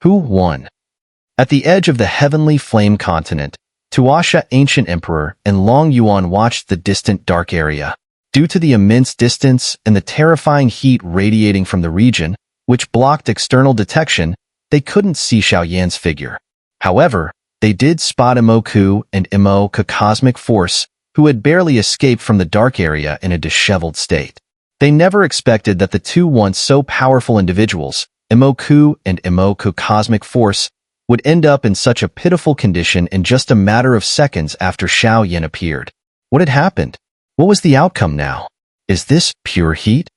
Who won? At the edge of the heavenly flame continent, Tuasha, ancient emperor, and Long Yuan watched the distant dark area. Due to the immense distance and the terrifying heat radiating from the region, which blocked external detection, they couldn't see Xiao Yan's figure. However, they did spot Imoku and Imoka cosmic force, who had barely escaped from the dark area in a disheveled state. They never expected that the two once so powerful individuals, Imoku and Imoku cosmic force, would end up in such a pitiful condition in just a matter of seconds after Xiao Yan appeared. What had happened? What was the outcome now? Is this pure heat?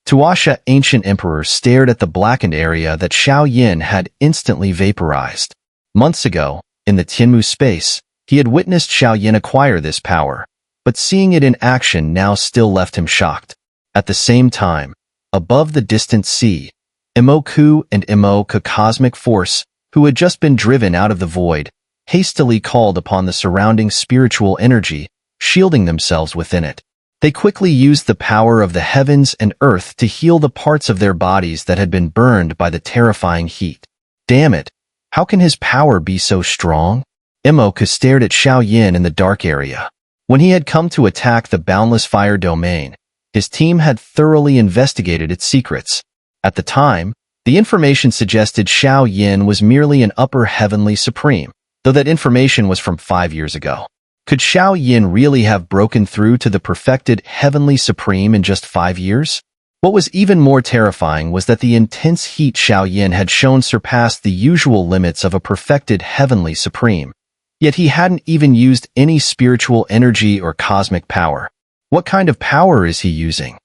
Tuasha, ancient emperor, stared at the blackened area that Xiao Yan had instantly vaporized. Months ago, in the Tianmu space, he had witnessed Xiao Yan acquire this power, but seeing it in action now still left him shocked. At the same time, above the distant sea, Imoku and Imoka cosmic force, who had just been driven out of the void, hastily called upon the surrounding spiritual energy, shielding themselves within it. They quickly used the power of the heavens and earth to heal the parts of their bodies that had been burned by the terrifying heat. Damn it! How can his power be so strong? Imoku stared at Xiao Yan in the dark area. When he had come to attack the Boundless Fire Domain, his team had thoroughly investigated its secrets. At the time, the information suggested Xiao Yan was merely an upper heavenly supreme, though that information was from 5 years ago. Could Xiao Yan really have broken through to the perfected heavenly supreme in just 5 years? What was even more terrifying was that the intense heat Xiao Yan had shown surpassed the usual limits of a perfected heavenly supreme. Yet he hadn't even used any spiritual energy or cosmic power. What kind of power is he using?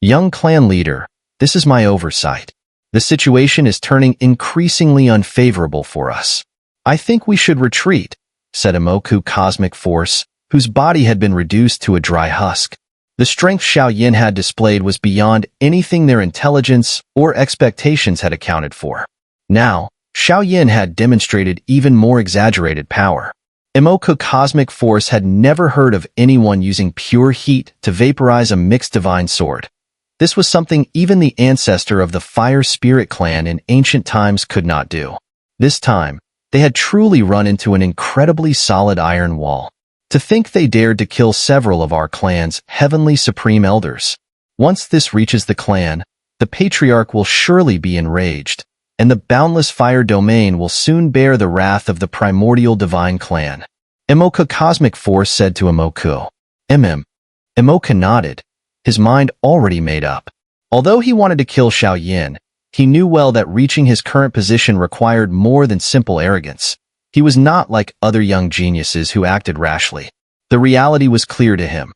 Young clan leader, this is my oversight. The situation is turning increasingly unfavorable for us. I think we should retreat, said Imoku cosmic force, whose body had been reduced to a dry husk. The strength Xiao Yan had displayed was beyond anything their intelligence or expectations had accounted for. Now, Xiao Yan had demonstrated even more exaggerated power. Imoku cosmic force had never heard of anyone using pure heat to vaporize a mixed divine sword. This was something even the ancestor of the Fire Spirit clan in ancient times could not do. This time, they had truly run into an incredibly solid iron wall. To think they dared to kill several of our clan's heavenly supreme elders. Once this reaches the clan, the patriarch will surely be enraged, and the Boundless Fire Domain will soon bear the wrath of the primordial divine clan. Imoka cosmic force said to Imoku. Imoka nodded, his mind already made up. Although he wanted to kill Xiao Yan, he knew well that reaching his current position required more than simple arrogance. He was not like other young geniuses who acted rashly. The reality was clear to him.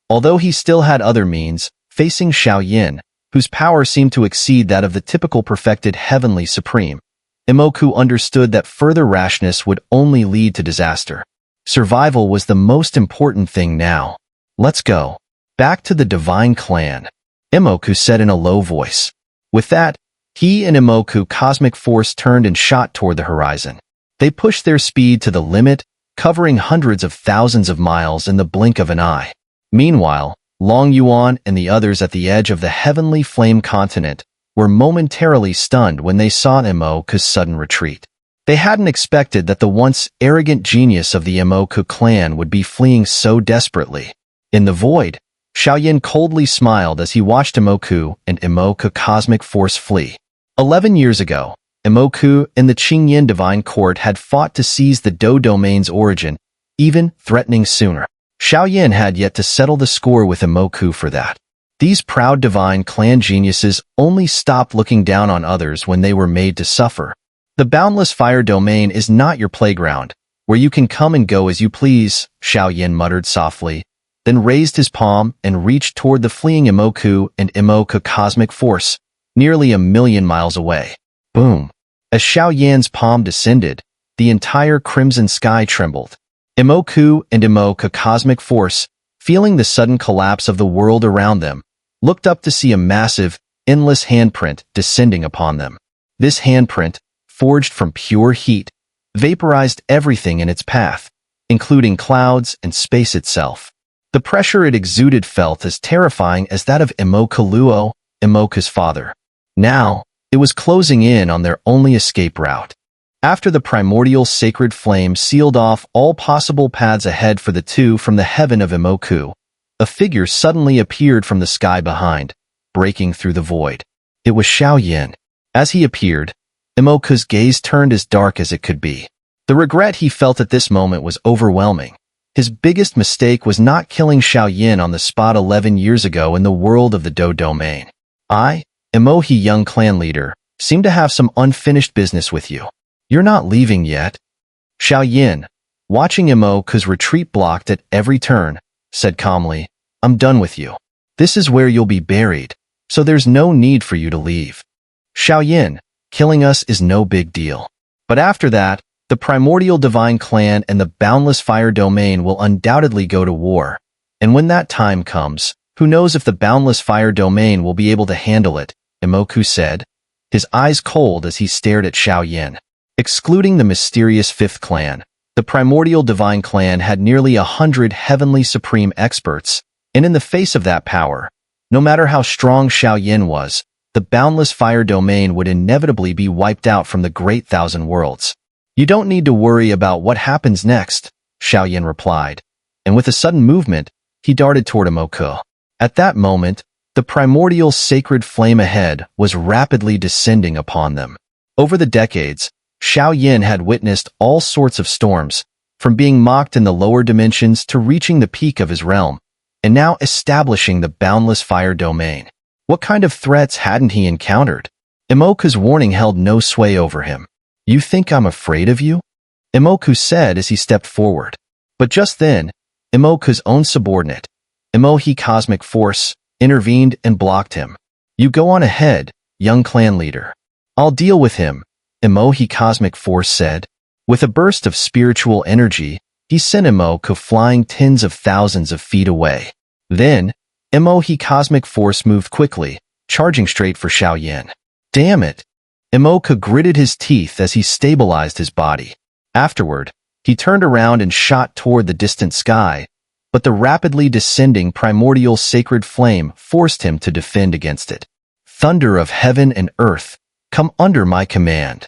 Although he still had other means, facing Xiao Yan, whose power seemed to exceed that of the typical perfected heavenly supreme, Imoku understood that further rashness would only lead to disaster. Survival was the most important thing now. Let's go. Back to the divine clan, Imoku said in a low voice. With that, he and Imoku cosmic force turned and shot toward the horizon. They pushed their speed to the limit, covering hundreds of thousands of miles in the blink of an eye. Meanwhile, Long Yuan and the others at the edge of the heavenly flame continent were momentarily stunned when they saw Imoku's sudden retreat. They hadn't expected that the once arrogant genius of the Imoku clan would be fleeing so desperately. In the void, Xiao Yan coldly smiled as he watched Imoku and Imoku cosmic force flee. 11 years ago, Imoku and the Qingyan Divine Court had fought to seize the Do domain's origin, even threatening Xun'er. Xiao Yan had yet to settle the score with Imoku for that. These proud divine clan geniuses only stopped looking down on others when they were made to suffer. The Boundless Fire Domain is not your playground, where you can come and go as you please, Xiao Yan muttered softly, then raised his palm and reached toward the fleeing Imoku and Imoku cosmic force, nearly 1,000,000 miles away. Boom! As Xiao Yan's palm descended, the entire crimson sky trembled. Imoku and Imoku cosmic force, feeling the sudden collapse of the world around them, looked up to see a massive, endless handprint descending upon them. This handprint, forged from pure heat, vaporized everything in its path, including clouds and space itself. The pressure it exuded felt as terrifying as that of Imoku Luo, Imoku's father. Now, It was closing in on their only escape route. After the primordial sacred flame sealed off all possible paths ahead for the two from the heaven of Imoku, a figure suddenly appeared from the sky behind, breaking through the void. It was Xiao. As he appeared, Imoku's gaze turned as dark as it could be. The regret he felt at this moment was overwhelming. His biggest mistake was not killing Xiao on the spot 11 years ago in the world of the Do domain. I, Imohi young clan leader, seem to have some unfinished business with you. You're not leaving yet. Xiao, watching Imoku's retreat blocked at every turn, said calmly, I'm done with you. This is where you'll be buried, so there's no need for you to leave. Xiao, killing us is no big deal. But after that, the primordial divine clan and the boundless fire domain will undoubtedly go to war. And when that time comes, who knows if the boundless fire domain will be able to handle it, Imoku said, his eyes cold as he stared at Xiao. Excluding the mysterious fifth clan, the primordial divine clan had nearly 100 heavenly supreme experts, and in the face of that power, no matter how strong Xiao was, the boundless fire domain would inevitably be wiped out from the great thousand worlds. You don't need to worry about what happens next, Xiao replied, and with a sudden movement, he darted toward Imoku. At that moment, the primordial sacred flame ahead was rapidly descending upon them. Over the decades, Xiao had witnessed all sorts of storms, from being mocked in the lower dimensions to reaching the peak of his realm, and now establishing the boundless fire domain. What kind of threats hadn't he encountered? Imoku's warning held no sway over him. You think I'm afraid of you? Imoku said as he stepped forward. But just then, Imoku's own subordinate, Imohi Cosmic Force, intervened and blocked him. You go on ahead, young clan leader. I'll deal with him, Imohi Cosmic Force said. With a burst of spiritual energy, he sent Imoku flying tens of thousands of feet away. Then, Imohi Cosmic Force moved quickly, charging straight for Xiao. Damn it! Imoku gritted his teeth as he stabilized his body. Afterward, he turned around and shot toward the distant sky, but the rapidly descending primordial sacred flame forced him to defend against it. Thunder of heaven and earth, come under my command,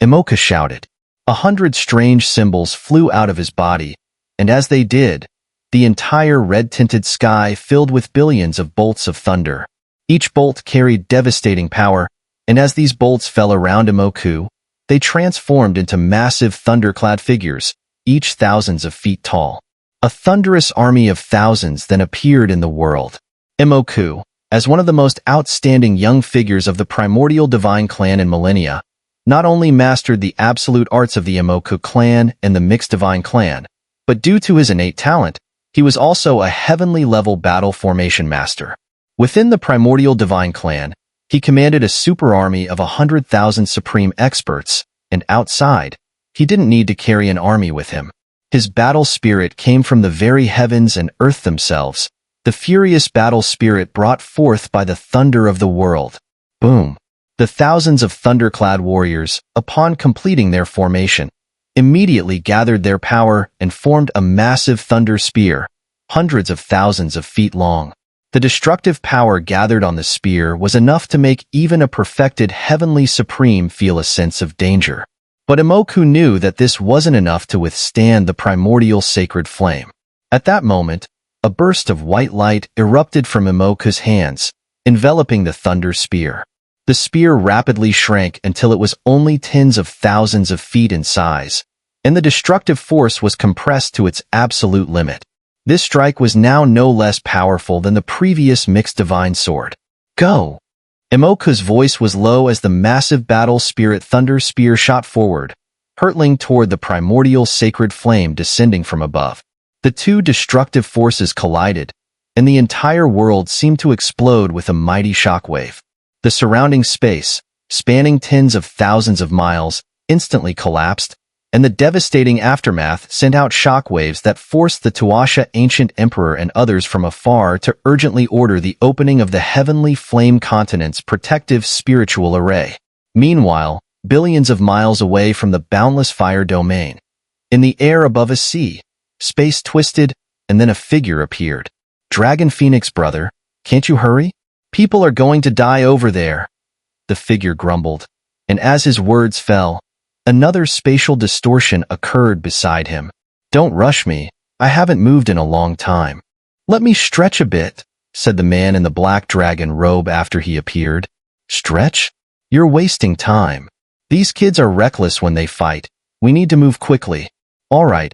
Imoku shouted. 100 strange symbols flew out of his body, and as they did, the entire red-tinted sky filled with billions of bolts of thunder. Each bolt carried devastating power, and as these bolts fell around Imoku, they transformed into massive thunderclad figures, each thousands of feet tall. A thunderous army of thousands then appeared in the world. Imoku, as one of the most outstanding young figures of the primordial divine clan in millennia, not only mastered the absolute arts of the Imoku clan and the mixed divine clan, but due to his innate talent, he was also a heavenly-level battle formation master. Within the primordial divine clan, he commanded a super army of 100,000 supreme experts, and outside, he didn't need to carry an army with him. His battle spirit came from the very heavens and earth themselves, the furious battle spirit brought forth by the thunder of the world. Boom! The thousands of thunderclad warriors, upon completing their formation, immediately gathered their power and formed a massive thunder spear, hundreds of thousands of feet long. The destructive power gathered on the spear was enough to make even a perfected heavenly supreme feel a sense of danger. But Imoku knew that this wasn't enough to withstand the primordial sacred flame. At that moment, a burst of white light erupted from Imoku's hands, enveloping the thunder spear. The spear rapidly shrank until it was only tens of thousands of feet in size, and the destructive force was compressed to its absolute limit. This strike was now no less powerful than the previous mixed divine sword. Go! Imoku's voice was low as the massive battle spirit thunder spear shot forward, hurtling toward the primordial sacred flame descending from above. The two destructive forces collided, and the entire world seemed to explode with a mighty shockwave. The surrounding space, spanning tens of thousands of miles, instantly collapsed, and the devastating aftermath sent out shockwaves that forced the Tuasha ancient emperor and others from afar to urgently order the opening of the heavenly flame continent's protective spiritual array. Meanwhile, billions of miles away from the boundless fire domain, in the air above a sea, space twisted, and then a figure appeared. Dragon Phoenix brother, can't you hurry? People are going to die over there. the figure grumbled. And as his words fell, another spatial distortion occurred beside him. "Don't rush me. I haven't moved in a long time. Let me stretch a bit," said the man in the black dragon robe after he appeared. "Stretch? You're wasting time. These kids are reckless when they fight. We need to move quickly." All right,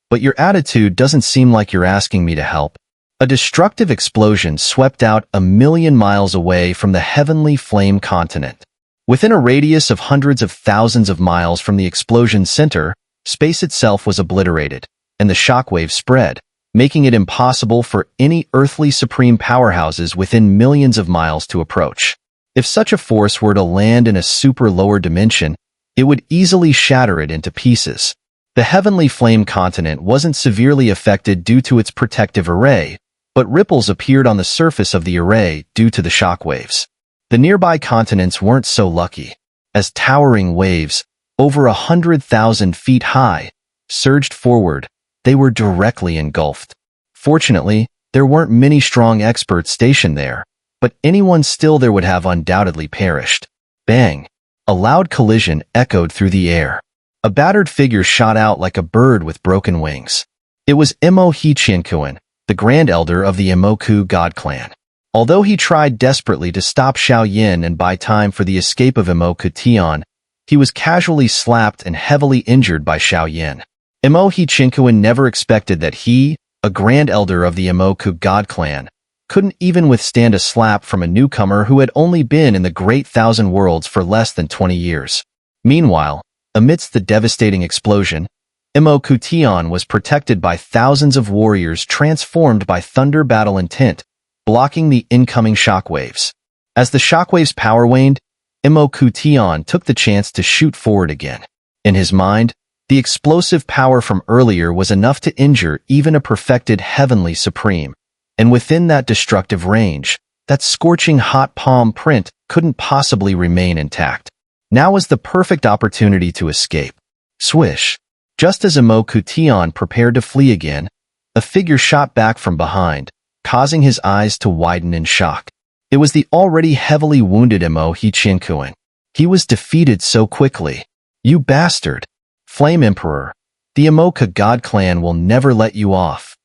but your attitude doesn't seem like you're asking me to help." A destructive explosion swept out 1,000,000 miles away from the heavenly flame continent. Within a radius of hundreds of thousands of miles from the explosion's center, space itself was obliterated, and the shockwave spread, making it impossible for any earthly supreme powerhouses within millions of miles to approach. If such a force were to land in a super lower dimension, it would easily shatter it into pieces. The heavenly flame continent wasn't severely affected due to its protective array, but ripples appeared on the surface of the array due to the shockwaves. The nearby continents weren't so lucky, as towering waves, over 100,000 feet high, surged forward. They were directly engulfed. Fortunately, there weren't many strong experts stationed there, but anyone still there would have undoubtedly perished. Bang! A loud collision echoed through the air. A battered figure shot out like a bird with broken wings. It was Imo Hichienkuan, the Grand Elder of the Imoku God Clan. Although he tried desperately to stop Xiao Yin and buy time for the escape of Imoku Tian, he was casually slapped and heavily injured by Xiao Yin. Imo Hichienkuan never expected that he, a Grand Elder of the Imoku God Clan, couldn't even withstand a slap from a newcomer who had only been in the Great Thousand Worlds for less than 20 years. Meanwhile, amidst the devastating explosion, Imoku Tian was protected by thousands of warriors transformed by thunder battle intent, blocking the incoming shockwaves. As the shockwaves' power waned, Imoku Tian took the chance to shoot forward again. In his mind, the explosive power from earlier was enough to injure even a perfected heavenly supreme, and within that destructive range, that scorching hot palm print couldn't possibly remain intact. Now was the perfect opportunity to escape. Swish! Just as Imoku Tian prepared to flee again, a figure shot back from behind, causing his eyes to widen in shock. It was the already heavily wounded Imo Hichienkuan. He was defeated so quickly. "You bastard! Flame Emperor, the Imoku God Clan will never let you off."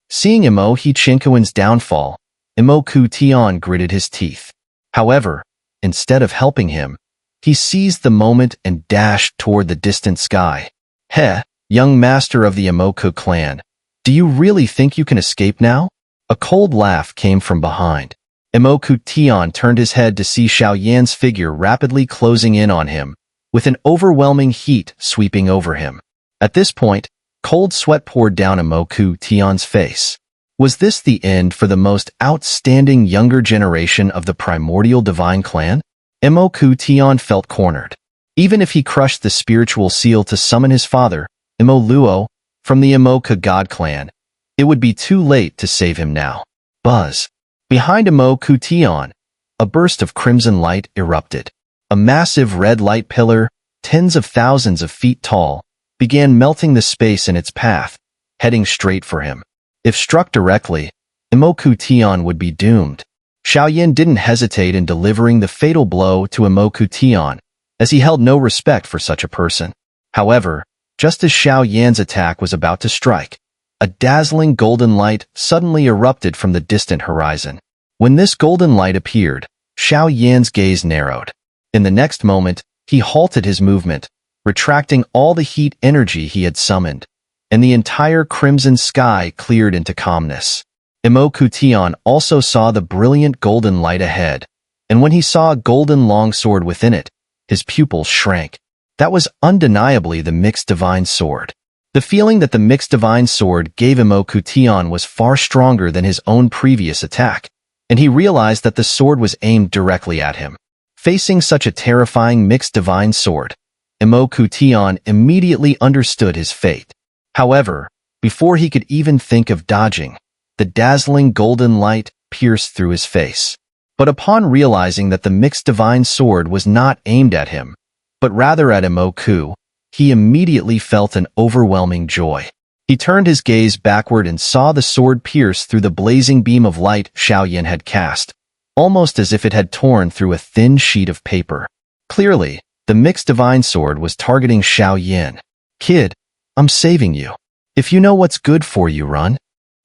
Seeing Imo Hichienkuan's downfall, Imoku Tian gritted his teeth. However, instead of helping him, he seized the moment and dashed toward the distant sky. "Heh, young master of the Imoku clan, do you really think you can escape now?" A cold laugh came from behind. Imoku Tian turned his head to see Xiao Yan's figure rapidly closing in on him, with an overwhelming heat sweeping over him. At this point, cold sweat poured down Imoku Tian's face. Was this the end for the most outstanding younger generation of the primordial divine clan? Imoku Tian felt cornered. Even if he crushed the spiritual seal to summon his father, Imo Luo, from the Imoku God Clan, it would be too late to save him now. Buzz. Behind Imoku Tian, a burst of crimson light erupted. A massive red light pillar, tens of thousands of feet tall, began melting the space in its path, heading straight for him. If struck directly, Imoku Tian would be doomed. Xiao Yin didn't hesitate in delivering the fatal blow to Imoku Tian, as he held no respect for such a person. However, just as Xiao Yan's attack was about to strike, a dazzling golden light suddenly erupted from the distant horizon. When this golden light appeared, Xiao Yan's gaze narrowed. In the next moment, he halted his movement, retracting all the heat energy he had summoned, and the entire crimson sky cleared into calmness. Imoku Tian also saw the brilliant golden light ahead, and when he saw a golden longsword within it, his pupils shrank. That was undeniably the mixed divine sword. The feeling that the mixed divine sword gave Imoku Tian was far stronger than his own previous attack, and he realized that the sword was aimed directly at him. Facing such a terrifying mixed divine sword, Imoku Tian immediately understood his fate. However, before he could even think of dodging, the dazzling golden light pierced through his face. But upon realizing that the mixed divine sword was not aimed at him, but rather at Imoku, he immediately felt an overwhelming joy. He turned his gaze backward and saw the sword pierce through the blazing beam of light Xiao Yan had cast, almost as if it had torn through a thin sheet of paper. Clearly, the mixed divine sword was targeting Xiao. "Kid, I'm saving you. If you know what's good for you, run."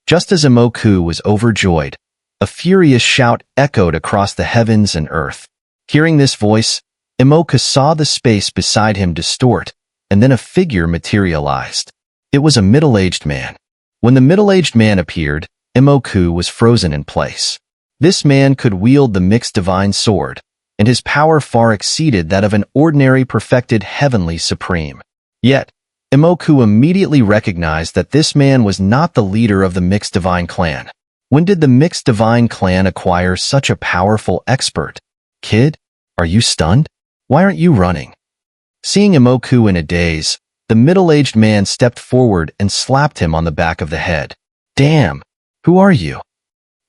Just as Imoku was overjoyed, a furious shout echoed across the heavens and earth. Hearing this voice, Imoku saw the space beside him distort, and then a figure materialized. It was a middle-aged man. When the middle-aged man appeared, Imoku was frozen in place. This man could wield the mixed divine sword, and his power far exceeded that of an ordinary perfected heavenly supreme. Yet, Imoku immediately recognized that this man was not the leader of the mixed divine clan. When did the mixed divine clan acquire such a powerful expert? "Kid, are you stunned? Why aren't you running?" Seeing Imoku in a daze, the middle-aged man stepped forward and slapped him on the back of the head. "Damn, who are you?"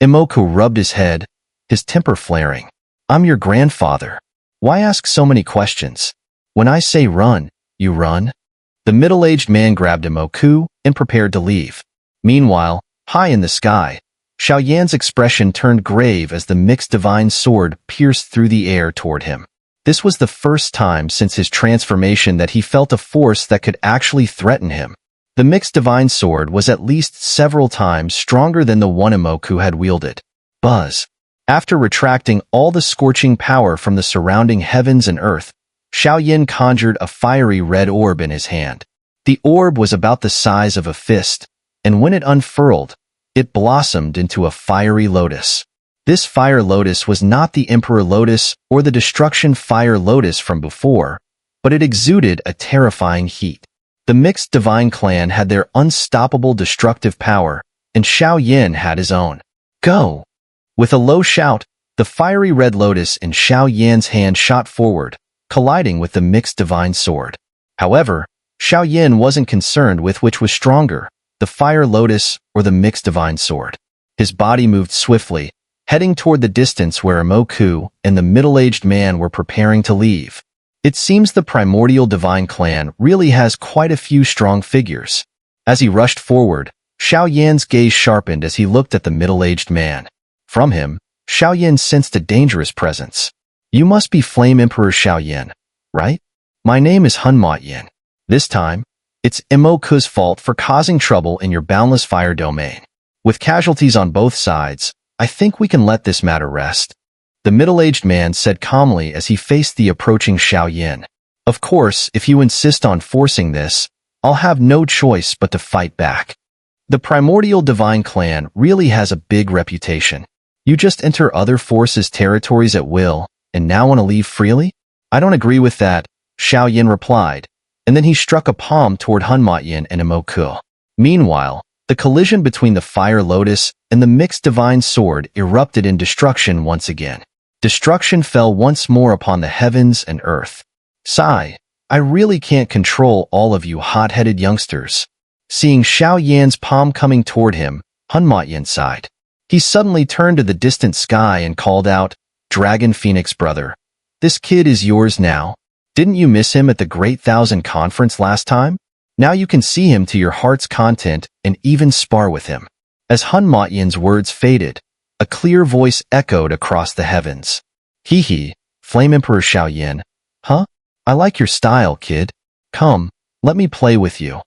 Imoku rubbed his head, his temper flaring. "I'm your grandfather. Why ask so many questions? When I say run, you run?" The middle-aged man grabbed Imoku and prepared to leave. Meanwhile, high in the sky, Xiaoyan's expression turned grave as the mixed divine sword pierced through the air toward him. This was the first time since his transformation that he felt a force that could actually threaten him. The mixed divine sword was at least several times stronger than the one Imoku had wielded. Buzz. After retracting all the scorching power from the surrounding heavens and earth, Xiaoyan conjured a fiery red orb in his hand. The orb was about the size of a fist, and when it unfurled, it blossomed into a fiery lotus. This fire lotus was not the Emperor Lotus or the Destruction Fire Lotus from before, but it exuded a terrifying heat. The mixed divine clan had their unstoppable destructive power, and Xiaoyan had his own. "Go!" With a low shout, the fiery red lotus in Xiaoyan's hand shot forward, colliding with the mixed divine sword. However, Xiaoyan wasn't concerned with which was stronger, the fire lotus or the mixed divine sword. His body moved swiftly, heading toward the distance where Imoku and the middle-aged man were preparing to leave. It seems the primordial divine clan really has quite a few strong figures. As he rushed forward, Xiaoyan's gaze sharpened as he looked at the middle-aged man. From him, Xiaoyan sensed a dangerous presence. "You must be Flame Emperor Xiaoyan, right? My name is Xun'er. This time, it's Imoku's fault for causing trouble in your boundless fire domain. With casualties on both sides, I think we can let this matter rest," the middle-aged man said calmly as he faced the approaching Xiaoyan. "Of course, if you insist on forcing this, I'll have no choice but to fight back. The primordial divine clan really has a big reputation. You just enter other forces' territories at will, and now want to leave freely? I don't agree with that," Xiaoyan replied, and then he struck a palm toward Xun'er and Imoku. Meanwhile, the collision between the fire lotus and the mixed divine sword erupted in destruction once again. Destruction fell once more upon the heavens and earth. "Sigh, I really can't control all of you hot-headed youngsters." Seeing Xiaoyan's palm coming toward him, Xun'er sighed. He suddenly turned to the distant sky and called out, "Dragon Phoenix brother, this kid is yours now. Didn't you miss him at the Great Thousand Conference last time? Now you can see him to your heart's content and even spar with him." As Xun'er's words faded, a clear voice echoed across the heavens. "Hee hee, Flame Emperor Xiaoyan. Huh? I like your style, kid. Come, let me play with you."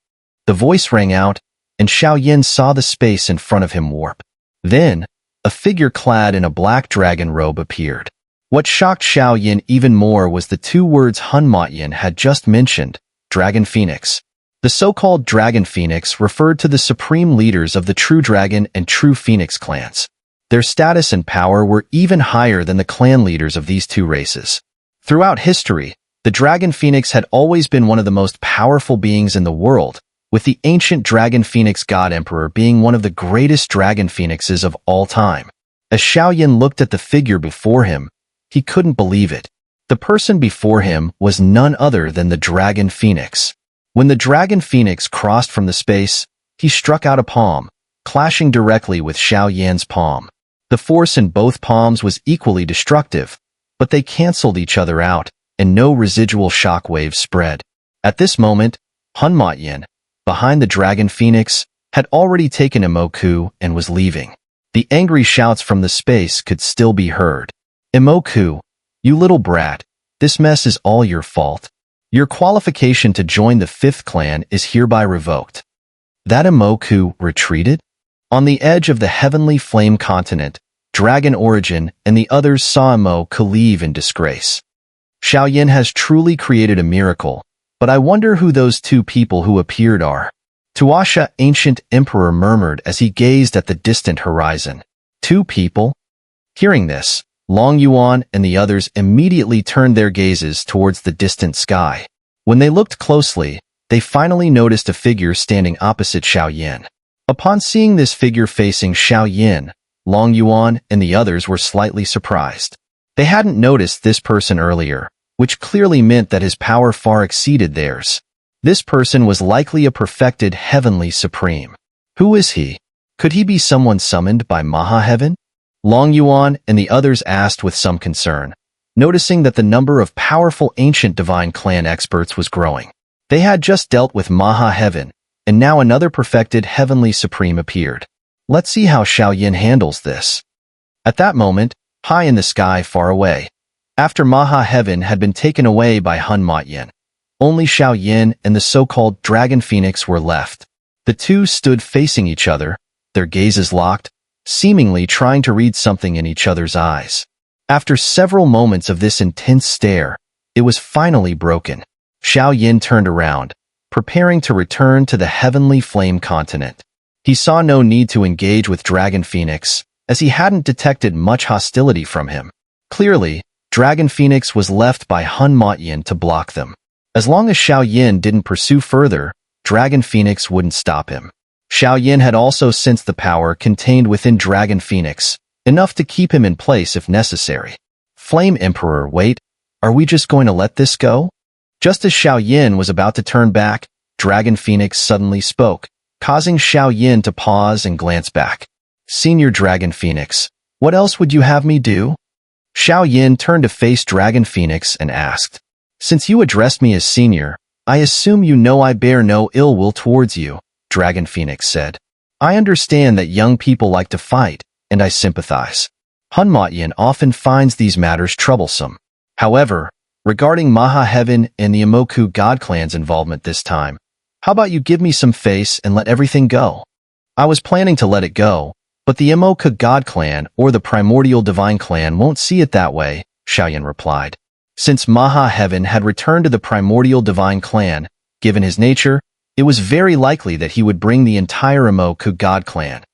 The voice rang out, and Xiaoyan saw the space in front of him warp. Then, a figure clad in a black dragon robe appeared. What shocked Xiaoyan even more was the two words Xun'er had just mentioned, Dragon Phoenix. The so-called Dragon Phoenix referred to the supreme leaders of the True Dragon and True Phoenix clans. Their status and power were even higher than the clan leaders of these two races. Throughout history, the Dragon Phoenix had always been one of the most powerful beings in the world, with the ancient Dragon Phoenix God Emperor being one of the greatest Dragon Phoenixes of all time. As Xiaoyan looked at the figure before him, he couldn't believe it. The person before him was none other than the Dragon Phoenix. When the Dragon Phoenix crossed from the space, he struck out a palm, clashing directly with Xiaoyan's palm. The force in both palms was equally destructive, but they canceled each other out, and no residual shock waves spread. At this moment, Xun'er, behind the Dragon Phoenix, had already taken Imoku and was leaving. The angry shouts from the space could still be heard. Imoku, you little brat, this mess is all your fault. Your qualification to join the 5th clan is hereby revoked. That Imoku retreated? On the edge of the heavenly flame continent, Dragon Origin and the others saw Imoku leave in disgrace. Xiao has truly created a miracle, but I wonder who those 2 people who appeared are. Tuasha, ancient emperor, murmured as he gazed at the distant horizon. 2 people? Hearing this, Long Yuan and the others immediately turned their gazes towards the distant sky. When they looked closely, they finally noticed a figure standing opposite Xiao. Upon seeing this figure facing Xiao, Long Yuan and the others were slightly surprised. They hadn't noticed this person earlier, which clearly meant that his power far exceeded theirs. This person was likely a perfected heavenly supreme. Who is he? Could he be someone summoned by Maha-Heaven? Long Yuan and the others asked with some concern, noticing that the number of powerful ancient divine clan experts was growing. They had just dealt with Maha-Heaven, and now another perfected heavenly supreme appeared. Let's see how Xiao handles this. At that moment, high in the sky far away, after Maha-Heaven had been taken away by Hunma-Yin, only Xiao and the so-called Dragon Phoenix were left. The 2 stood facing each other, their gazes locked, seemingly trying to read something in each other's eyes. After several moments of this intense stare, it was finally broken. Xiao turned around, preparing to return to the heavenly flame continent. He saw no need to engage with Dragon Phoenix, as he hadn't detected much hostility from him. Clearly, Dragon Phoenix was left by Hunma-Yin to block them. As long as Xiao didn't pursue further, Dragon Phoenix wouldn't stop him. Xiao had also sensed the power contained within Dragon Phoenix, enough to keep him in place if necessary. Flame Emperor, wait, are we just going to let this go? Just as Xiao was about to turn back, Dragon Phoenix suddenly spoke, causing Xiao to pause and glance back. Senior Dragon Phoenix, what else would you have me do? Xiao turned to face Dragon Phoenix and asked, since you addressed me as senior, I assume you know I bear no ill will towards you, Dragon Phoenix said. I understand that young people like to fight, and I sympathize. Hunma-Yin often finds these matters troublesome. However, regarding Maha-Heaven and the Imoku God Clan's involvement this time, how about you give me some face and let everything go? I was planning to let it go, but the Imoku God Clan or the Primordial Divine Clan won't see it that way, Xiao replied. Since Maha-Heaven had returned to the Primordial Divine Clan, given his nature, it was very likely that he would bring the entire Imoku God Clan,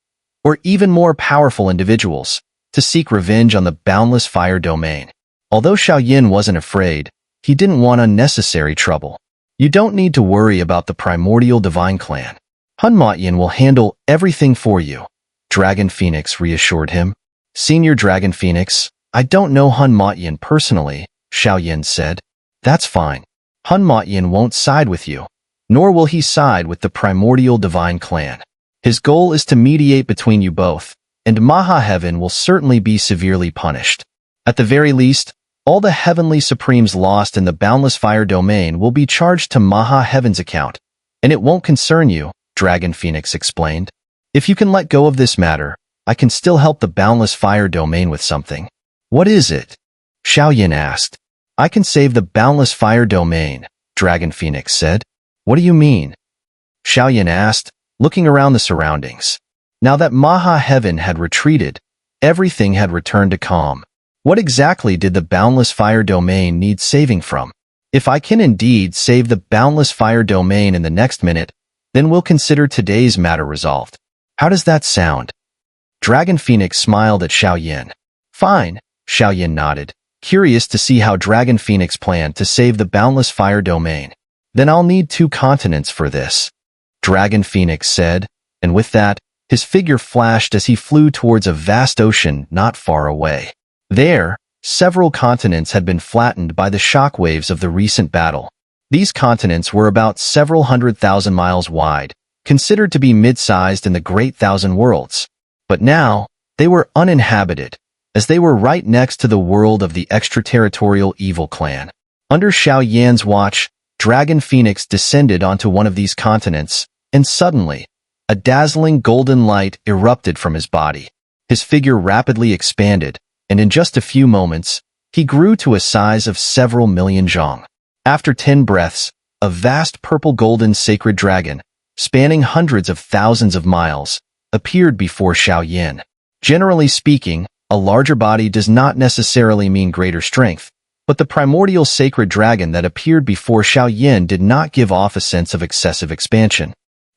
or even more powerful individuals, to seek revenge on the Boundless Fire Domain. Although Xiao wasn't afraid, he didn't want unnecessary trouble. You don't need to worry about the Primordial Divine Clan. Hunma-Yin will handle everything for you, Dragon Phoenix reassured him. Senior Dragon Phoenix, I don't know Hunma-Yin personally, Xiao said. That's fine. Hunma-Yin won't side with you, nor will he side with the Primordial Divine Clan. His goal is to mediate between you both, and Maha-Heaven will certainly be severely punished. At the very least, all the Heavenly Supremes lost in the Boundless Fire Domain will be charged to Maha-Heaven's account, and it won't concern you, Dragon Phoenix explained. If you can let go of this matter, I can still help the Boundless Fire Domain with something. What is it? Xiao asked. I can save the Boundless Fire Domain, Dragon Phoenix said. What do you mean? Xiao asked, looking around the surroundings. Now that Maha-Heaven had retreated, everything had returned to calm. What exactly did the Boundless Fire Domain need saving from? If I can indeed save the Boundless Fire Domain in the next minute, then we'll consider today's matter resolved. How does that sound? Dragon Phoenix smiled at Xiao. Fine, Xiao nodded, curious to see how Dragon Phoenix planned to save the Boundless Fire Domain. Then I'll need 2 continents for this, Dragon Phoenix said, and with that, his figure flashed as he flew towards a vast ocean not far away. There, several continents had been flattened by the shockwaves of the recent battle. These continents were about several 100,000 miles wide, considered to be mid-sized in the Great Thousand Worlds. But now, they were uninhabited, as they were right next to the world of the extraterritorial evil clan. Under Xiao watch, Dragon Phoenix descended onto one of these continents, and suddenly, a dazzling golden light erupted from his body. His figure rapidly expanded, and in just a few moments, he grew to a size of several million zhong. After 10 breaths, a vast purple-golden sacred dragon, spanning hundreds of thousands of miles, appeared before Xiao. Generally speaking, a larger body does not necessarily mean greater strength, but the primordial sacred dragon that appeared before Xiao did not give off a sense of excessive expansion.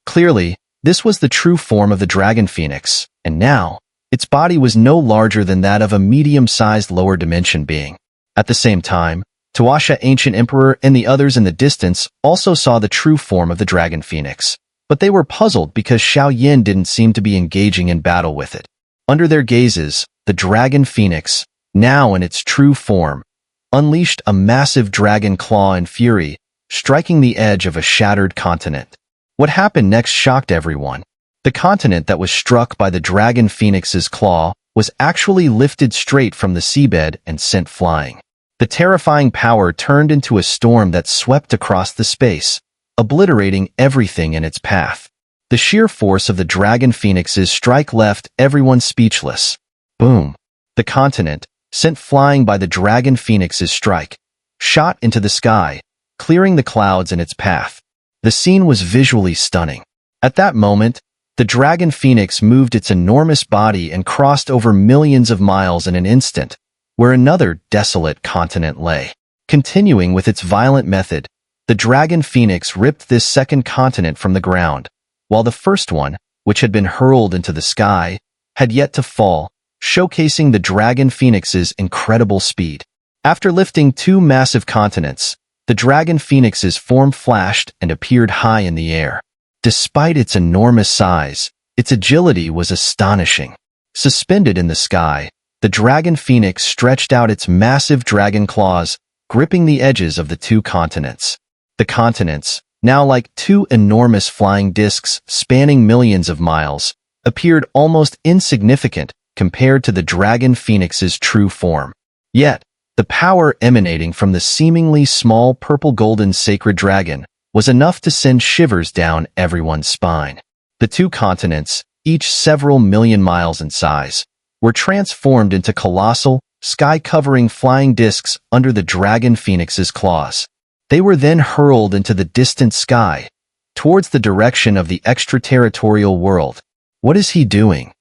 Clearly, this was the true form of the dragon phoenix, and now, its body was no larger than that of a medium-sized lower-dimension being. At the same time, Tuasha, Ancient Emperor, and the others in the distance also saw the true form of the dragon phoenix, but they were puzzled because Xiao didn't seem to be engaging in battle with it. Under their gazes, the dragon phoenix, now in its true form, unleashed a massive dragon claw in fury, striking the edge of a shattered continent. What happened next shocked everyone. The continent that was struck by the dragon phoenix's claw was actually lifted straight from the seabed and sent flying. The terrifying power turned into a storm that swept across the space, obliterating everything in its path. The sheer force of the dragon phoenix's strike left everyone speechless. Boom! The continent, sent flying by the dragon phoenix's strike, shot into the sky, clearing the clouds in its path. The scene was visually stunning. At that moment, the dragon phoenix moved its enormous body and crossed over millions of miles in an instant, where another desolate continent lay. Continuing with its violent method, the dragon phoenix ripped this second continent from the ground, while the first one, which had been hurled into the sky, had yet to fall, showcasing the dragon phoenix's incredible speed. After lifting 2 massive continents, the dragon phoenix's form flashed and appeared high in the air. Despite its enormous size, its agility was astonishing. Suspended in the sky, the dragon phoenix stretched out its massive dragon claws, gripping the edges of the 2 continents. The continents, now like 2 enormous flying discs spanning millions of miles, appeared almost insignificant compared to the dragon phoenix's true form. Yet, the power emanating from the seemingly small purple-golden sacred dragon was enough to send shivers down everyone's spine. The 2 continents, each several million miles in size, were transformed into colossal, sky-covering flying discs under the dragon phoenix's claws. They were then hurled into the distant sky, towards the direction of the extraterritorial world. What is he doing?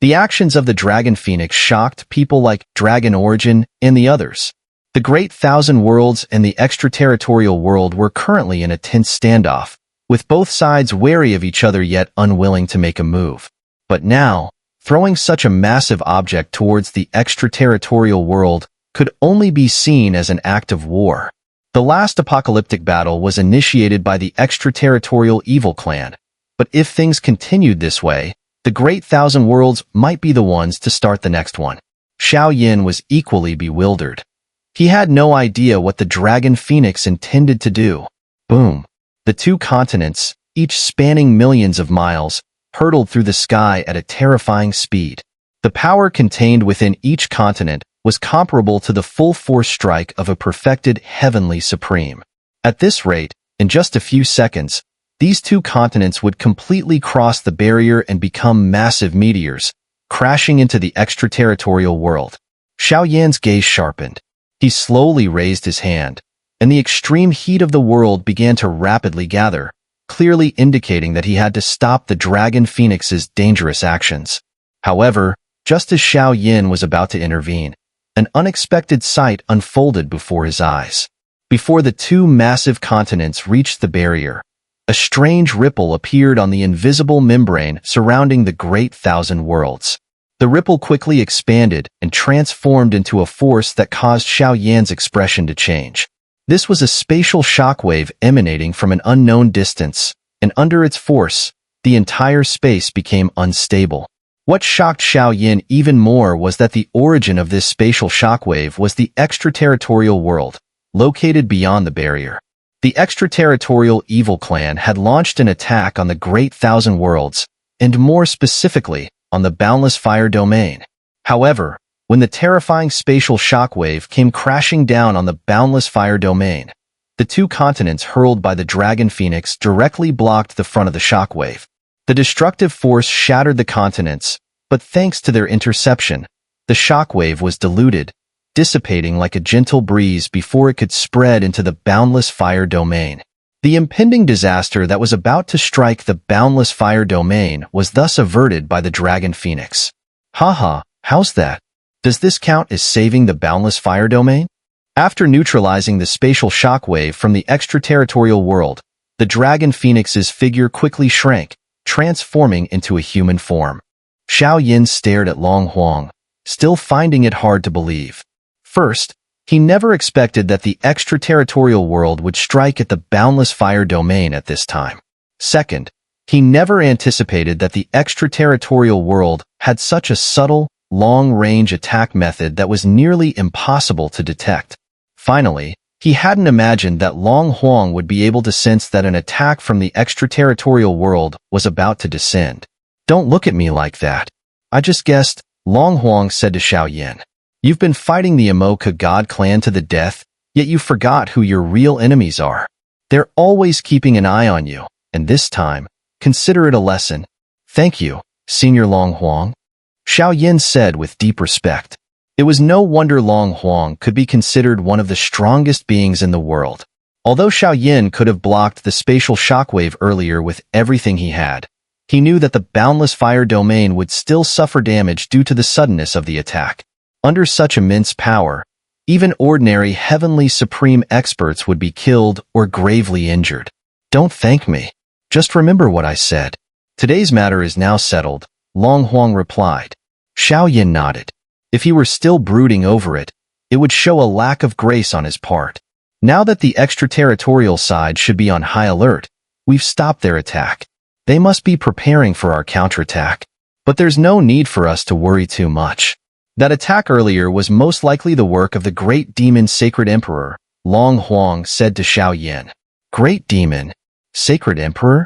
The actions of the dragon phoenix shocked people like Dragon Origin and the others. The Great Thousand Worlds and the extraterritorial world were currently in a tense standoff, with both sides wary of each other yet unwilling to make a move. But now, throwing such a massive object towards the extraterritorial world could only be seen as an act of war. The last apocalyptic battle was initiated by the extraterritorial evil clan, but if things continued this way, the Great Thousand Worlds might be the ones to start the next one. Xiao was equally bewildered. He had no idea what the dragon phoenix intended to do. Boom! The 2 continents, each spanning millions of miles, hurtled through the sky at a terrifying speed. The power contained within each continent was comparable to the full force strike of a perfected heavenly supreme. At this rate, in just a few seconds, these 2 continents would completely cross the barrier and become massive meteors, crashing into the extraterritorial world. Xiao gaze sharpened. He slowly raised his hand, and the extreme heat of the world began to rapidly gather, clearly indicating that he had to stop the dragon phoenix's dangerous actions. However, just as Xiao was about to intervene, an unexpected sight unfolded before his eyes. Before the 2 massive continents reached the barrier, a strange ripple appeared on the invisible membrane surrounding the Great Thousand Worlds. The ripple quickly expanded and transformed into a force that caused Xiao expression to change. This was a spatial shockwave emanating from an unknown distance, and under its force, the entire space became unstable. What shocked Xiao even more was that the origin of this spatial shockwave was the extraterritorial world, located beyond the barrier. The extraterritorial evil clan had launched an attack on the Great Thousand Worlds, and more specifically, on the Boundless Fire domain. However, when the terrifying spatial shockwave came crashing down on the Boundless Fire domain, the 2 continents hurled by the dragon phoenix directly blocked the front of the shockwave. The destructive force shattered the continents, But thanks to their interception, the shockwave was diluted, dissipating like a gentle breeze before it could spread into the Boundless Fire domain. The impending disaster that was about to strike the Boundless Fire domain was thus averted by the Dragon Phoenix. Haha, how's that? Does this count as saving the Boundless Fire domain? After neutralizing the spatial shockwave from the extraterritorial world, the Dragon Phoenix's figure quickly shrank, transforming into a human form. Xiao Yin stared at Long Huang, still finding it hard to believe. First, he never expected that the extraterritorial world would strike at the Boundless Fire domain at this time. Second, he never anticipated that the extraterritorial world had such a subtle, long-range attack method that was nearly impossible to detect. Finally, he hadn't imagined that Long Huang would be able to sense that an attack from the extraterritorial world was about to descend. Don't look at me like that. I just guessed, Long Huang said to Xiao Yin. You've been fighting the Amoka God clan to the death, yet you forgot who your real enemies are. They're always keeping an eye on you, and this time, consider it a lesson. Thank you, Senior Long Huang. Xiao Yin said with deep respect. It was no wonder Long Huang could be considered one of the strongest beings in the world. Although Xiao Yin could have blocked the spatial shockwave earlier with everything he had, he knew that the Boundless Fire domain would still suffer damage due to the suddenness of the attack. Under such immense power, even ordinary heavenly supreme experts would be killed or gravely injured. Don't thank me. Just remember what I said. Today's matter is now settled, Long Huang replied. Xiao Yin nodded. If he were still brooding over it, it would show a lack of grace on his part. Now that the extraterritorial side should be on high alert, we've stopped their attack. They must be preparing for our counterattack. But there's no need for us to worry too much. That attack earlier was most likely the work of the Great Demon Sacred Emperor, Long Huang said to Xiao Yin. Great Demon? Sacred Emperor?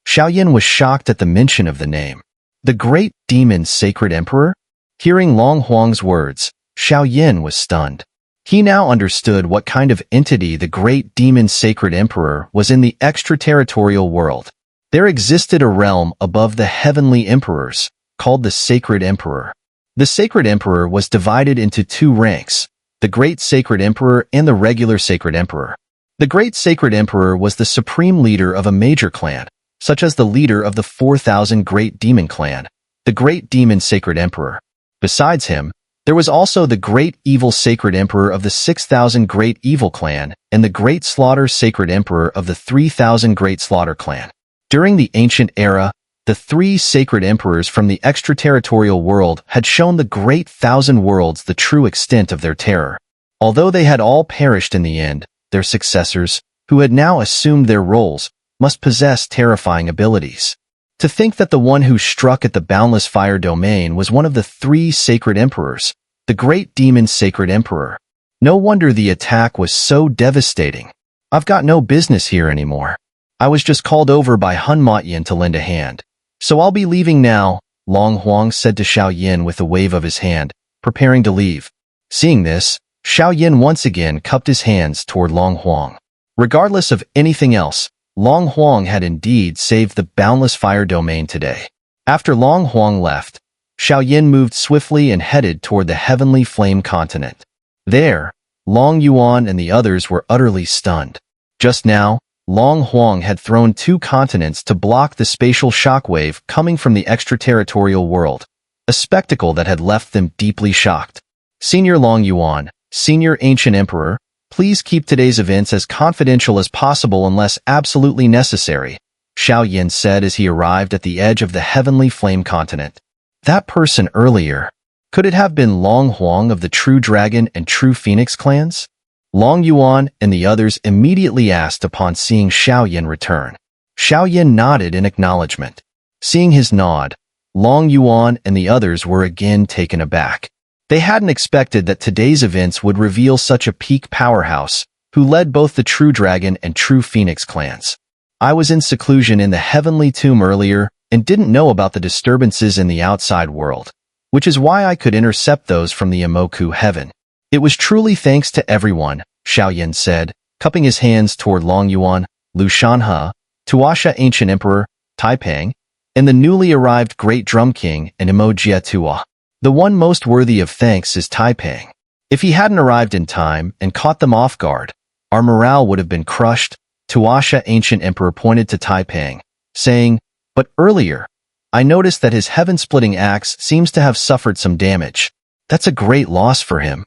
Xiao Yin was shocked at the mention of the name. The Great Demon Sacred Emperor? Hearing Long Huang's words, Xiao Yin was stunned. He now understood what kind of entity the Great Demon Sacred Emperor was in the extraterritorial world. There existed a realm above the heavenly emperors, called the Sacred Emperor. The Sacred Emperor was divided into two ranks, the Great Sacred Emperor and the Regular Sacred Emperor. The Great Sacred Emperor was the supreme leader of a major clan, such as the leader of the 4,000 Great Demon Clan, the Great Demon Sacred Emperor. Besides him, there was also the Great Evil Sacred Emperor of the 6,000 Great Evil Clan and the Great Slaughter Sacred Emperor of the 3,000 Great Slaughter Clan. During the ancient era, the three sacred emperors from the extraterritorial world had shown the Great Thousand Worlds the true extent of their terror. Although they had all perished in the end, their successors, who had now assumed their roles, must possess terrifying abilities. To think that the one who struck at the Boundless Fire domain was one of the three sacred emperors, the Great Demon Sacred Emperor. No wonder the attack was so devastating. I've got no business here anymore. I was just called over by Hun Motyin to lend a hand. So I'll be leaving now, Long Huang said to Xiao Yin with a wave of his hand, preparing to leave. Seeing this, Xiao Yin once again cupped his hands toward Long Huang. Regardless of anything else, Long Huang had indeed saved the Boundless Fire domain today. After Long Huang left, Xiao Yin moved swiftly and headed toward the Heavenly Flame continent. There, Long Yuan and the others were utterly stunned. Just now, Long Huang had thrown two continents to block the spatial shockwave coming from the extraterritorial world, a spectacle that had left them deeply shocked. Senior Long Yuan, Senior Ancient Emperor, please keep today's events as confidential as possible unless absolutely necessary, Xiao Yin said as he arrived at the edge of the Heavenly Flame continent. That person earlier, could it have been Long Huang of the True Dragon and True Phoenix clans? Long Yuan and the others immediately asked upon seeing Xiao Yin return. Xiao Yin nodded in acknowledgement. Seeing his nod, Long Yuan and the others were again taken aback. They hadn't expected that today's events would reveal such a peak powerhouse, who led both the True Dragon and True Phoenix clans. I was in seclusion in the Heavenly Tomb earlier and didn't know about the disturbances in the outside world, which is why I could intercept those from the Imoku heaven. It was truly thanks to everyone, Xiao Yin said, cupping his hands toward Long Yuan, Lu Shanhe, Tuasha Ancient Emperor, Taipang, and the newly arrived Great Drum King and Emojiatua. The one most worthy of thanks is Taipang. If he hadn't arrived in time and caught them off guard, our morale would have been crushed. Tuasha, ancient emperor, pointed to Taipang, saying, "But earlier, I noticed that his heaven-splitting axe seems to have suffered some damage. That's a great loss for him."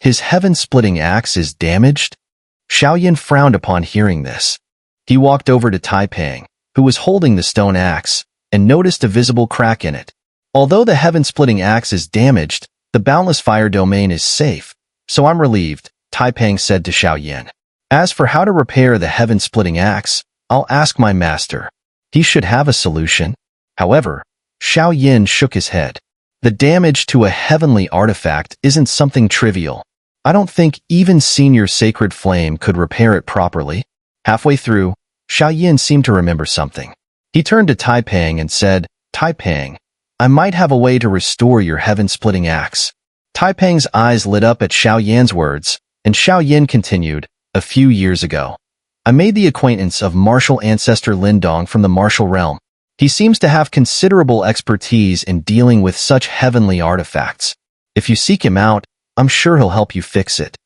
His heaven-splitting axe is damaged? Xiao frowned upon hearing this. He walked over to Taipang, who was holding the stone axe, and noticed a visible crack in it. Although the heaven-splitting axe is damaged, the Boundless Fire domain is safe, so I'm relieved, Taipang said to Xiao. As for how to repair the heaven-splitting axe, I'll ask my master. He should have a solution. However, Xiao shook his head. The damage to a heavenly artifact isn't something trivial. I don't think even Senior Sacred Flame could repair it properly. Halfway through, Xiao seemed to remember something. He turned to Taipang and said, "Taipang, I might have a way to restore your heaven-splitting axe." Taipang's eyes lit up at Xiao words, and Xiao continued, "A few years ago, I made the acquaintance of martial ancestor Lindong from the martial realm. He seems to have considerable expertise in dealing with such heavenly artifacts. If you seek him out, I'm sure he'll help you fix it."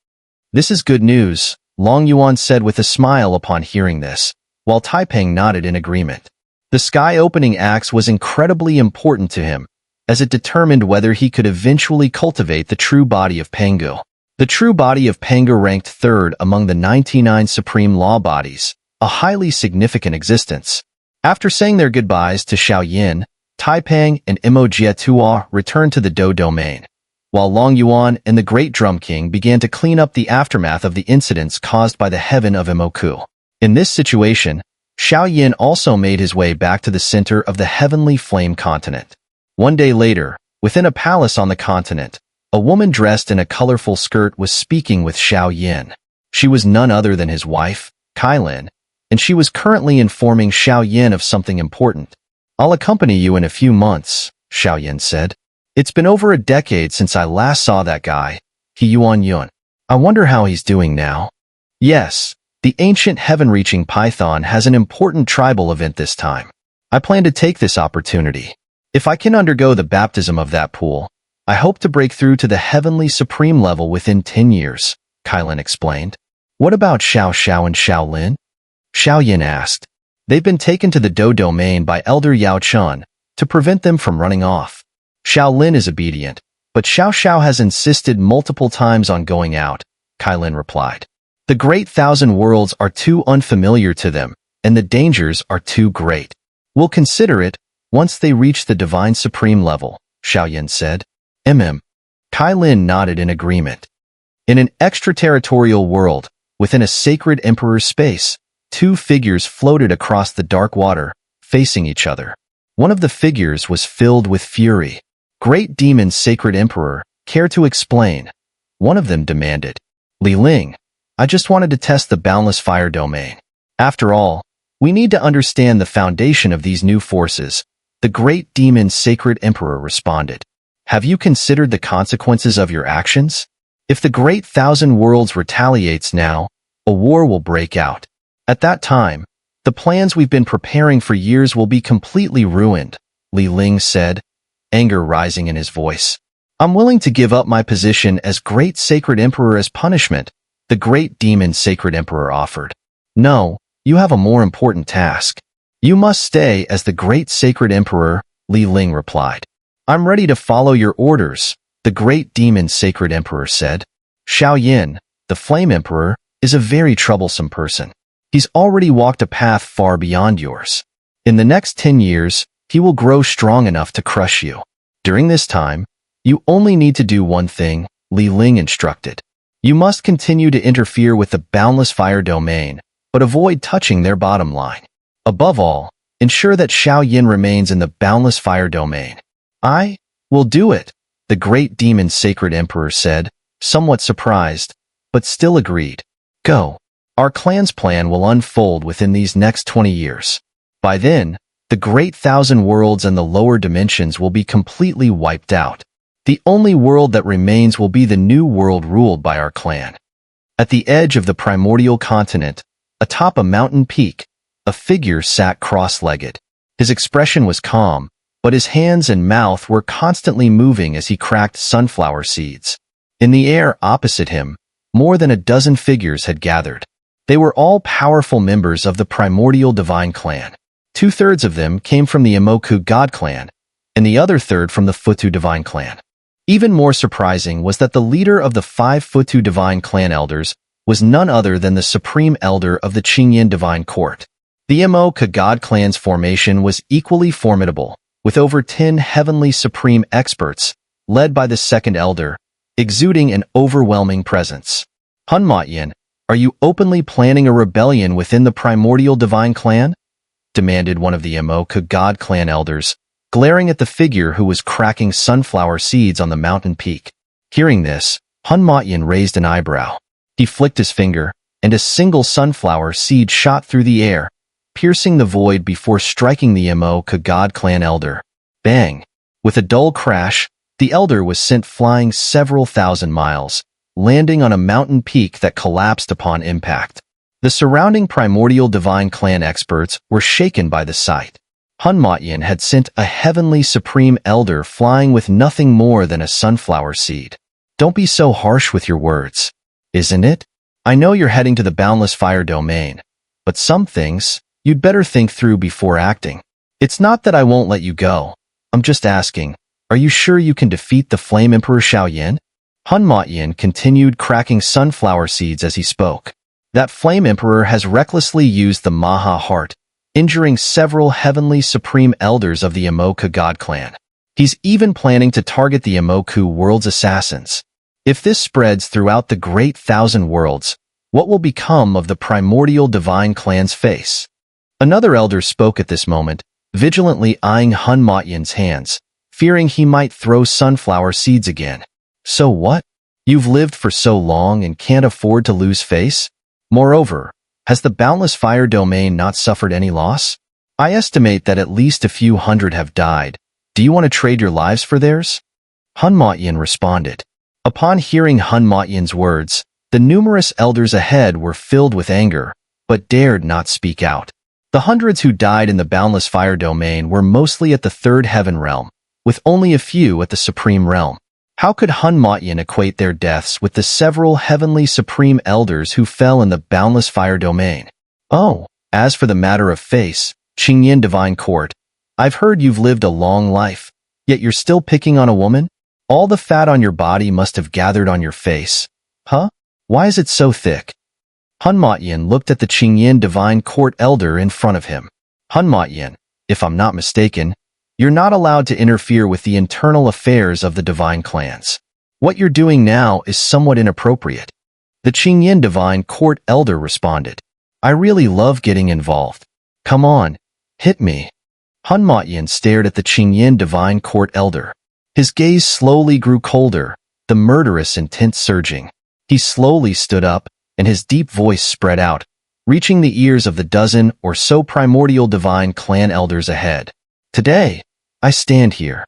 "This is good news," Long Yuan said with a smile upon hearing this, while Taipang nodded in agreement. The sky-opening axe was incredibly important to him, as it determined whether he could eventually cultivate the true body of Pangu. The true body of Pangu ranked third among the 99 supreme law bodies, a highly significant existence. After saying their goodbyes to Xiao, Taipang and Emojiatua returned to the Do domain, while Long Yuan and the Great Drum King began to clean up the aftermath of the incidents caused by the heaven of Imoku. In this situation, Xiao also made his way back to the center of the heavenly flame continent. One day later, within a palace on the continent, a woman dressed in a colorful skirt was speaking with Xiao. She was none other than his wife, Kailin, and she was currently informing Xiao of something important. "I'll accompany you in a few months," Xiao said. "It's been over a decade since I last saw that guy, Yun. I wonder how he's doing now." "Yes, the ancient heaven-reaching python has an important tribal event this time. I plan to take this opportunity. If I can undergo the baptism of that pool, I hope to break through to the heavenly supreme level within 10 years, Kailin explained. "What about Xiao and Xiaolin?" Xiao asked. "They've been taken to the Do domain by Elder Yao Chun to prevent them from running off. Xiaolin is obedient, but Xiao has insisted multiple times on going out," Kailin replied. "The Great Thousand Worlds are too unfamiliar to them, and the dangers are too great. We'll consider it once they reach the Divine Supreme level," Xiao said. Kailin nodded in agreement. In an extraterritorial world, within a sacred emperor's space, two figures floated across the dark water, facing each other. One of the figures was filled with fury. "Great Demon Sacred Emperor, care to explain?" One of them demanded. "Li Ling, I just wanted to test the Boundless Fire domain. After all, we need to understand the foundation of these new forces," the Great Demon Sacred Emperor responded. "Have you considered the consequences of your actions? If the Great Thousand Worlds retaliates now, a war will break out. At that time, the plans we've been preparing for years will be completely ruined," Li Ling said, anger rising in his voice. "I'm willing to give up my position as Great Sacred Emperor as punishment," the Great Demon Sacred Emperor offered. "No, you have a more important task. You must stay as the Great Sacred Emperor," Li Ling replied. "I'm ready to follow your orders," the Great Demon Sacred Emperor said. "Xiao, the Flame Emperor, is a very troublesome person. He's already walked a path far beyond yours. In the next 10 years, he will grow strong enough to crush you. During this time, you only need to do one thing," Li Ling instructed. "You must continue to interfere with the Boundless Fire domain, but avoid touching their bottom line. Above all, ensure that Xiao remains in the Boundless Fire domain." "I will do it," the Great Demon Sacred Emperor said, somewhat surprised, but still agreed. "Go. Our clan's plan will unfold within these next 20 years. By then, the Great Thousand Worlds and the lower dimensions will be completely wiped out. The only world that remains will be the new world ruled by our clan." At the edge of the primordial continent, atop a mountain peak, a figure sat cross-legged. His expression was calm, but his hands and mouth were constantly moving as he cracked sunflower seeds. In the air opposite him, more than a dozen figures had gathered. They were all powerful members of the primordial divine clan. 2/3 of them came from the Imoku god clan, and the other third from the Futu divine clan. Even more surprising was that the leader of the 5 Futu divine clan elders was none other than the supreme elder of the Qingyan divine court. The Imoku god clan's formation was equally formidable, with over 10 heavenly supreme experts, led by the second elder, exuding an overwhelming presence. Hunmatyan, are you openly planning a rebellion within the primordial divine clan? Demanded one of the Imoku god clan elders, glaring at the figure who was cracking sunflower seeds on the mountain peak. Hearing this, Hunmatyan raised an eyebrow. He flicked his finger, and a single sunflower seed shot through the air, piercing the void before striking the Imoku god clan elder. Bang! With a dull crash, the elder was sent flying several thousand miles, landing on a mountain peak that collapsed upon impact. The surrounding primordial divine clan experts were shaken by the sight. Hunmatyan had sent a heavenly supreme elder flying with nothing more than a sunflower seed. Don't be so harsh with your words, isn't it? I know you're heading to the Boundless Fire Domain, but some things you'd better think through before acting. It's not that I won't let you go. I'm just asking, are you sure you can defeat the Flame Emperor Xiao? Hunmatyan continued cracking sunflower seeds as he spoke. That Flame Emperor has recklessly used the Maha Heart, injuring several heavenly supreme elders of the Imoku god clan. He's even planning to target the Imoku world's assassins. If this spreads throughout the great 1,000 worlds, what will become of the primordial divine clan's face? Another elder spoke at this moment, vigilantly eyeing Hunmatyan's hands, fearing he might throw sunflower seeds again. So what? You've lived for so long and can't afford to lose face? Moreover, has the Boundless Fire Domain not suffered any loss? I estimate that at least a few hundred have died. Do you want to trade your lives for theirs? Hunmatyan responded. Upon hearing Hunmatyan's words, the numerous elders ahead were filled with anger, but dared not speak out. The hundreds who died in the Boundless Fire Domain were mostly at the Third Heaven Realm, with only a few at the Supreme Realm. How could Hunmatyan equate their deaths with the several heavenly supreme elders who fell in the Boundless Fire Domain? Oh, as for the matter of face, Qingyan Divine Court, I've heard you've lived a long life, yet you're still picking on a woman? All the fat on your body must have gathered on your face. Huh? Why is it so thick? Hunmatyan looked at the Qingyan Divine Court elder in front of him. Hunmatyan, if I'm not mistaken, you're not allowed to interfere with the internal affairs of the divine clans. What you're doing now is somewhat inappropriate. The Qingyan Divine Court elder responded. I really love getting involved. Come on, hit me. Hunmatyan stared at the Qingyan Divine Court elder. His gaze slowly grew colder, the murderous intent surging. He slowly stood up, and his deep voice spread out, reaching the ears of the dozen or so primordial divine clan elders ahead. Today, I stand here,